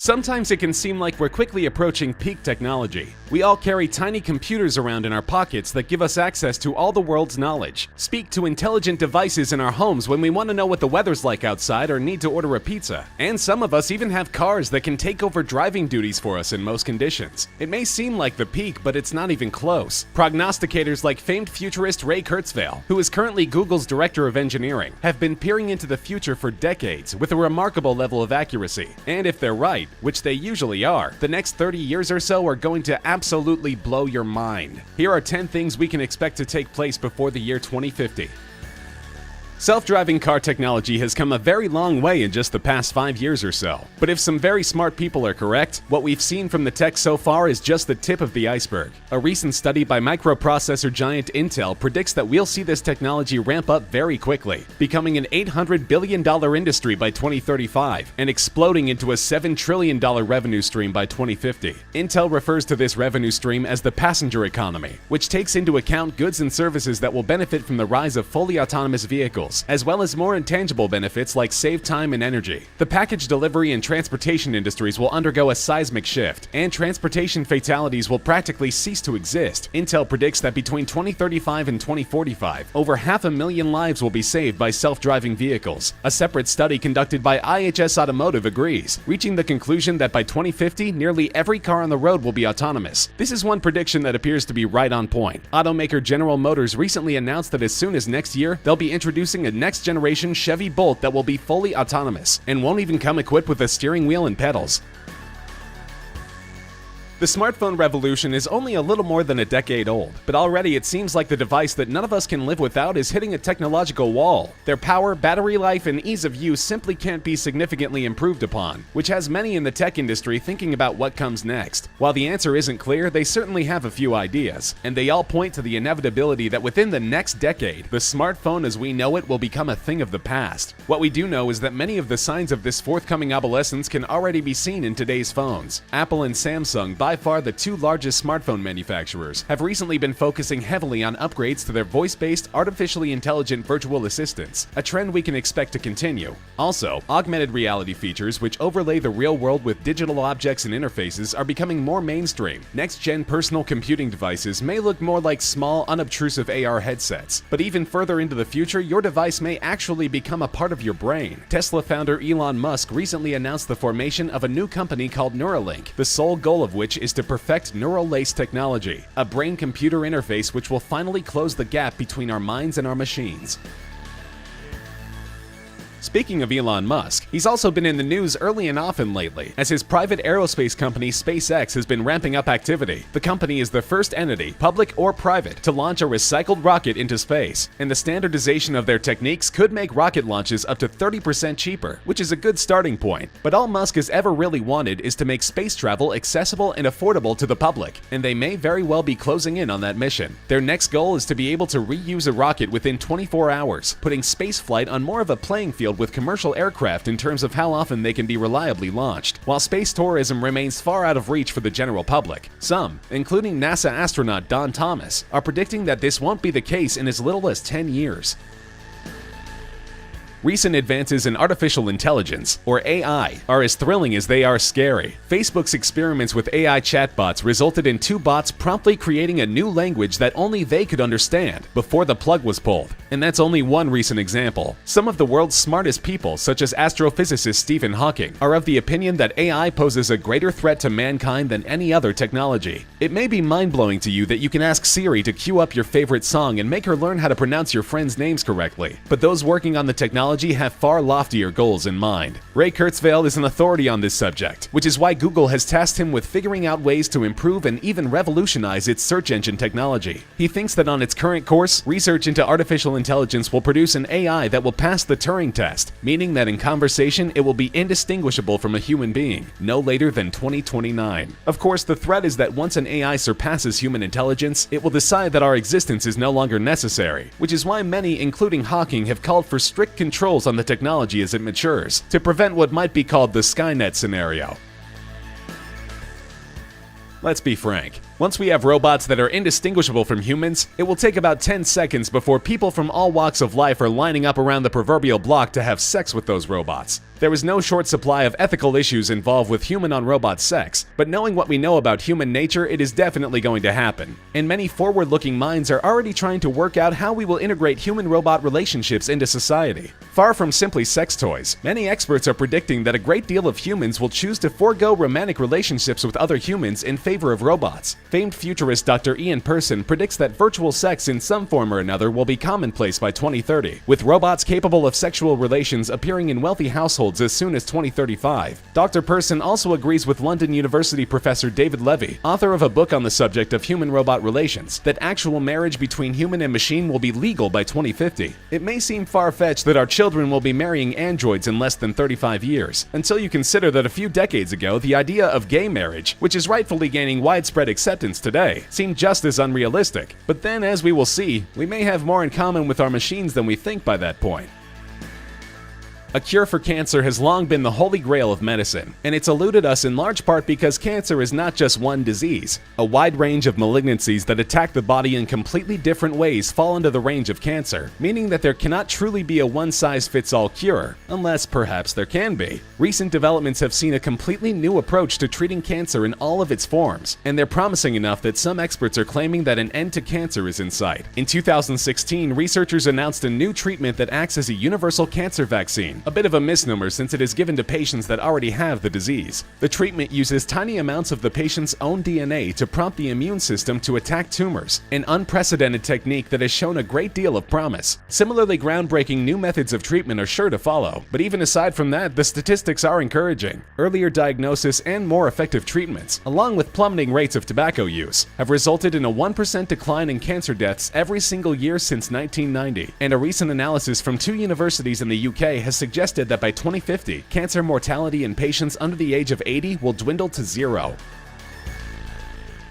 Sometimes it can seem like we're quickly approaching peak technology. We all carry tiny computers around in our pockets that give us access to all the world's knowledge, speak to intelligent devices in our homes when we want to know what the weather's like outside or need to order a pizza. And some of us even have cars that can take over driving duties for us in most conditions. It may seem like the peak, but it's not even close. Prognosticators like famed futurist Ray Kurzweil, who is currently Google's director of engineering, have been peering into the future for decades with a remarkable level of accuracy. And if they're right, which they usually are, the next 30 years or so are going to absolutely blow your mind. Here are 10 things we can expect to take place before the year 2050. Self-driving car technology has come a very long way in just the past 5 years or so. But if some very smart people are correct, what we've seen from the tech so far is just the tip of the iceberg. A recent study by microprocessor giant Intel predicts that we'll see this technology ramp up very quickly, becoming an $800 billion industry by 2035 and exploding into a $7 trillion revenue stream by 2050. Intel refers to this revenue stream as the passenger economy, which takes into account goods and services that will benefit from the rise of fully autonomous vehicles, as well as more intangible benefits like save time and energy. The package delivery and transportation industries will undergo a seismic shift, and transportation fatalities will practically cease to exist. Intel predicts that between 2035 and 2045, over 500,000 lives will be saved by self-driving vehicles. A separate study conducted by IHS Automotive agrees, reaching the conclusion that by 2050, nearly every car on the road will be autonomous. This is one prediction that appears to be right on point. Automaker General Motors recently announced that as soon as next year, they'll be introducing a next-generation Chevy Bolt that will be fully autonomous and won't even come equipped with a steering wheel and pedals. The smartphone revolution is only a little more than a decade old, but already it seems like the device that none of us can live without is hitting a technological wall. Their power, battery life, and ease of use simply can't be significantly improved upon, which has many in the tech industry thinking about what comes next. While the answer isn't clear, they certainly have a few ideas, and they all point to the inevitability that within the next decade, the smartphone as we know it will become a thing of the past. What we do know is that many of the signs of this forthcoming obsolescence can already be seen in today's phones. Apple and Samsung, by far the two largest smartphone manufacturers, have recently been focusing heavily on upgrades to their voice-based, artificially intelligent virtual assistants, a trend we can expect to continue. Also, augmented reality features which overlay the real world with digital objects and interfaces are becoming more mainstream. Next-gen personal computing devices may look more like small, unobtrusive AR headsets, but even further into the future, your device may actually become a part of your brain. Tesla founder Elon Musk recently announced the formation of a new company called Neuralink, the sole goal of which is to perfect neural lace technology, a brain-computer interface which will finally close the gap between our minds and our machines. Speaking of Elon Musk, he's also been in the news early and often lately, as his private aerospace company SpaceX has been ramping up activity. The company is the first entity, public or private, to launch a recycled rocket into space, and the standardization of their techniques could make rocket launches up to 30% cheaper, which is a good starting point. But all Musk has ever really wanted is to make space travel accessible and affordable to the public, and they may very well be closing in on that mission. Their next goal is to be able to reuse a rocket within 24 hours, putting spaceflight on more of a playing field with commercial aircraft in terms of how often they can be reliably launched. While space tourism remains far out of reach for the general public, some, including NASA astronaut Don Thomas, are predicting that this won't be the case in as little as 10 years. Recent advances in artificial intelligence, or AI, are as thrilling as they are scary. Facebook's experiments with AI chatbots resulted in two bots promptly creating a new language that only they could understand before the plug was pulled. And that's only one recent example. Some of the world's smartest people, such as astrophysicist Stephen Hawking, are of the opinion that AI poses a greater threat to mankind than any other technology. It may be mind-blowing to you that you can ask Siri to cue up your favorite song and make her learn how to pronounce your friends' names correctly, but those working on the technology have far loftier goals in mind. Ray Kurzweil is an authority on this subject, which is why Google has tasked him with figuring out ways to improve and even revolutionize its search engine technology. He thinks that on its current course, research into artificial intelligence will produce an AI that will pass the Turing test, meaning that in conversation it will be indistinguishable from a human being, no later than 2029. Of course, the threat is that once an AI surpasses human intelligence, it will decide that our existence is no longer necessary, which is why many, including Hawking, have called for strict controls on the technology as it matures, to prevent what might be called the Skynet scenario. Let's be frank. Once we have robots that are indistinguishable from humans, it will take about 10 seconds before people from all walks of life are lining up around the proverbial block to have sex with those robots. There is no short supply of ethical issues involved with human-on-robot sex, but knowing what we know about human nature, it is definitely going to happen. And many forward-looking minds are already trying to work out how we will integrate human-robot relationships into society. Far from simply sex toys, many experts are predicting that a great deal of humans will choose to forego romantic relationships with other humans in favor of robots. Famed futurist Dr. Ian Person predicts that virtual sex in some form or another will be commonplace by 2030, with robots capable of sexual relations appearing in wealthy households as soon as 2035. Dr. Person also agrees with London University professor David Levy, author of a book on the subject of human-robot relations, that actual marriage between human and machine will be legal by 2050. It may seem far-fetched that our children will be marrying androids in less than 35 years, until you consider that a few decades ago, the idea of gay marriage, which is rightfully gaining widespread acceptance today, seemed just as unrealistic. But then, as we will see, we may have more in common with our machines than we think by that point. A cure for cancer has long been the holy grail of medicine, and it's eluded us in large part because cancer is not just one disease. A wide range of malignancies that attack the body in completely different ways fall into the range of cancer, meaning that there cannot truly be a one-size-fits-all cure, unless perhaps there can be. Recent developments have seen a completely new approach to treating cancer in all of its forms, and they're promising enough that some experts are claiming that an end to cancer is in sight. In 2016, researchers announced a new treatment that acts as a universal cancer vaccine. A bit of a misnomer since it is given to patients that already have the disease. The treatment uses tiny amounts of the patient's own DNA to prompt the immune system to attack tumors, an unprecedented technique that has shown a great deal of promise. Similarly, groundbreaking new methods of treatment are sure to follow, but even aside from that, the statistics are encouraging. Earlier diagnosis and more effective treatments, along with plummeting rates of tobacco use, have resulted in a 1% decline in cancer deaths every single year since 1990, and a recent analysis from 2 universities in the UK has suggested that by 2050, cancer mortality in patients under the age of 80 will dwindle to 0.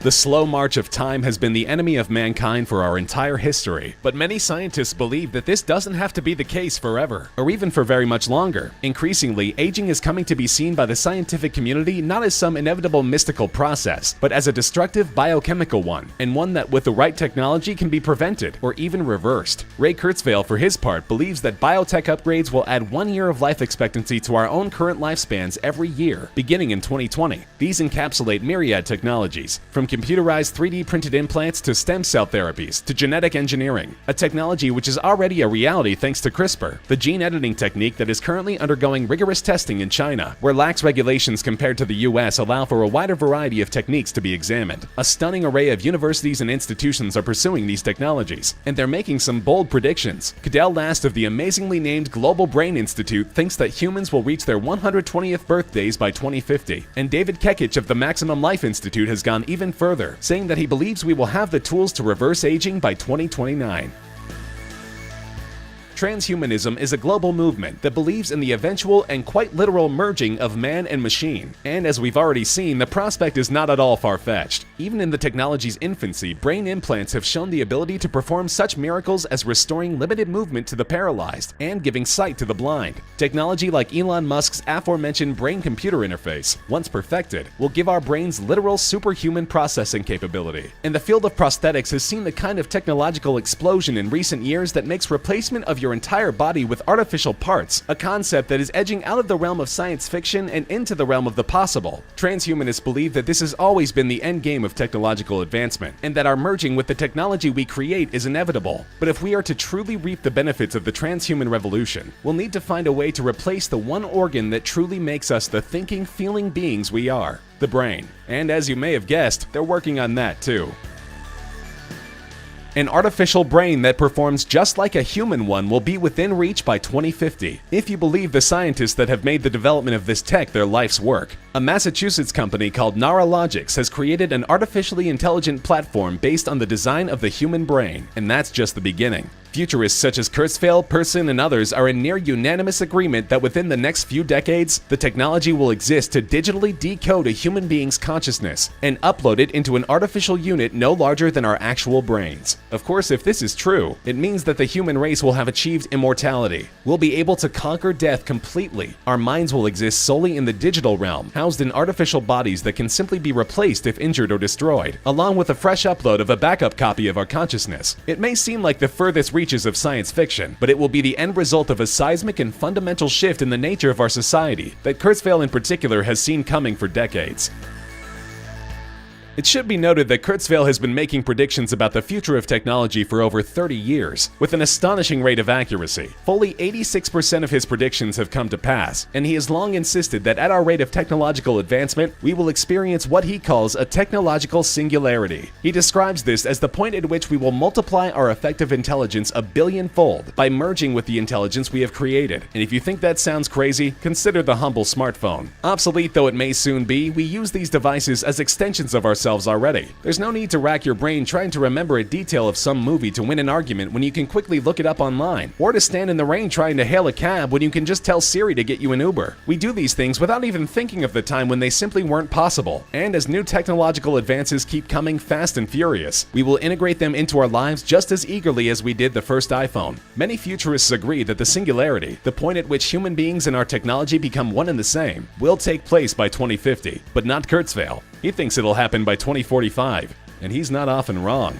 The slow march of time has been the enemy of mankind for our entire history, but many scientists believe that this doesn't have to be the case forever, or even for very much longer. Increasingly, aging is coming to be seen by the scientific community not as some inevitable mystical process, but as a destructive biochemical one, and one that with the right technology can be prevented or even reversed. Ray Kurzweil, for his part, believes that biotech upgrades will add 1 year of life expectancy to our own current lifespans every year, beginning in 2020. These encapsulate myriad technologies, from computerized 3D printed implants to stem cell therapies to genetic engineering, a technology which is already a reality thanks to CRISPR, the gene editing technique that is currently undergoing rigorous testing in China, where lax regulations compared to the US allow for a wider variety of techniques to be examined. A stunning array of universities and institutions are pursuing these technologies, and they're making some bold predictions. Cadell Last of the amazingly named Global Brain Institute thinks that humans will reach their 120th birthdays by 2050, and David Kekich of the Maximum Life Institute has gone even further, saying that he believes we will have the tools to reverse aging by 2029. Transhumanism is a global movement that believes in the eventual and quite literal merging of man and machine. And as we've already seen, the prospect is not at all far-fetched. Even in the technology's infancy, brain implants have shown the ability to perform such miracles as restoring limited movement to the paralyzed and giving sight to the blind. Technology like Elon Musk's aforementioned brain-computer interface, once perfected, will give our brains literal superhuman processing capability. And the field of prosthetics has seen the kind of technological explosion in recent years that makes replacement of your entire body with artificial parts, a concept that is edging out of the realm of science fiction and into the realm of the possible. Transhumanists believe that this has always been the end game of technological advancement, and that our merging with the technology we create is inevitable. But if we are to truly reap the benefits of the transhuman revolution, we'll need to find a way to replace the one organ that truly makes us the thinking, feeling beings we are, the brain. And as you may have guessed, they're working on that too. An artificial brain that performs just like a human one will be within reach by 2050, if you believe the scientists that have made the development of this tech their life's work. A Massachusetts company called Neurologics has created an artificially intelligent platform based on the design of the human brain, and that's just the beginning. Futurists such as Kurzweil, Persson, and others are in near unanimous agreement that within the next few decades, the technology will exist to digitally decode a human being's consciousness and upload it into an artificial unit no larger than our actual brains. Of course, if this is true, it means that the human race will have achieved immortality. We'll be able to conquer death completely. Our minds will exist solely in the digital realm, housed in artificial bodies that can simply be replaced if injured or destroyed, along with a fresh upload of a backup copy of our consciousness. It may seem like the furthest reaches of science fiction, but it will be the end result of a seismic and fundamental shift in the nature of our society that Kurzweil in particular has seen coming for decades. It should be noted that Kurzweil has been making predictions about the future of technology for over 30 years, with an astonishing rate of accuracy. Fully 86% of his predictions have come to pass, and he has long insisted that at our rate of technological advancement, we will experience what he calls a technological singularity. He describes this as the point at which we will multiply our effective intelligence a billion-fold by merging with the intelligence we have created. And if you think that sounds crazy, consider the humble smartphone. Obsolete though it may soon be, we use these devices as extensions of ourselves already. There's no need to rack your brain trying to remember a detail of some movie to win an argument when you can quickly look it up online, or to stand in the rain trying to hail a cab when you can just tell Siri to get you an Uber. We do these things without even thinking of the time when they simply weren't possible. And as new technological advances keep coming fast and furious, we will integrate them into our lives just as eagerly as we did the first iPhone. Many futurists agree that the singularity, the point at which human beings and our technology become one and the same, will take place by 2050, but not Kurzweil. He thinks it'll happen by 2045, and he's not often wrong.